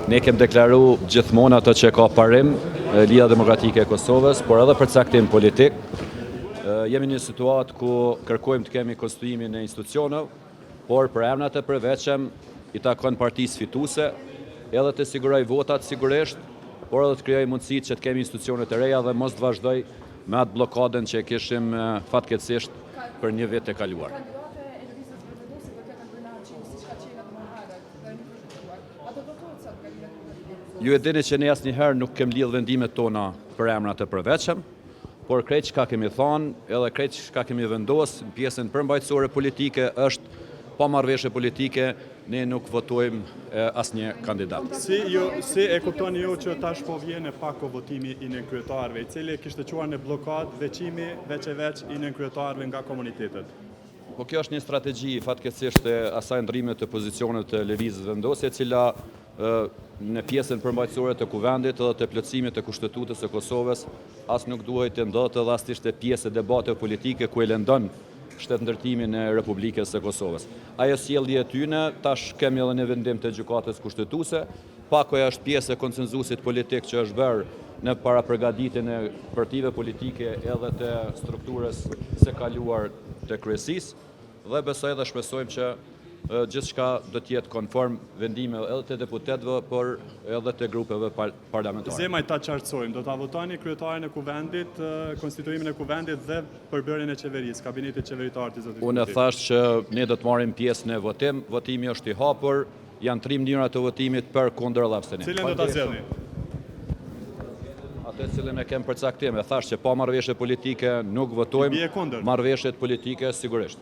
Ne kem deklaru gjithmonë ato që ka parim Liga Demokratike e Kosovës, por edhe përcaktim politik. Jemi në një situatë ku kërkojmë të kemi konstituimin e institucioneve, por për emrat e përveçëm i takon partisë fituese, edhe të siguroj votat sigurisht, por edhe të krijoj mundësitë që të kemi institucione të reja dhe mos të vazhdoj me atë blokadën që kishim fatkeqësisht për një vit të kaluar. Ju e dini që ne asnjëherë nuk kem lidh vendimet tona për emrat e përveçëm, por krejt çka kemi thënë, edhe krejt çka kemi vendosur në pjesën përmbajtësore politike është pa marrëveshje politike, ne nuk votojmë asnjë kandidat. Si e kuptoni ju që tash po vjen pak votimi i nën kryetarëve, i cili kishte quar në blokadë veçimi veç i nën kryetarëve nga komunitetet? Po kjo është një strategji fatkeqësisht e asaj ndrrimit të pozicionit të lëvizjes vendosje, e cila në pjesën përmbajtësore të kuvendit edhe të plotësimit të Kushtetutës së Kosovës as nuk duhet të ndodhte edhe as të ishte pjesë e debateve politike ku e lëndon shtetëndërtimin e Republikës së Kosovës. Ajo sjellje e tyne tash kemi edhe në vendim të gjykatës kushtetuese, pakoja është pjesë e konsenzusit politik që është bërë në paraprgatitjen e partive politike edhe të strukturës së kaluar të kryesisë dhe besoj dhe shpresojmë që gjithçka do të jetë konform vendimeve edhe të deputetëve, por edhe të grupeve parlamentare. Zemaj ta qartësojmë, do ta votoni kryetarin e kuvendit, konstituimin e kuvendit dhe përbërjen e qeverisë, kabinetit qeveritar të zotit. Unë thash që ne do të marrim pjesë në votim, votimi është i hapur, janë 3 mënyra të votimit për kundër dhe abstenim. Cilën do ta zgjidhni? Atë cilën e kem përcaktim, e thash që pa marrëveshje politike nuk votojmë, marrëveshjet politike sigurisht.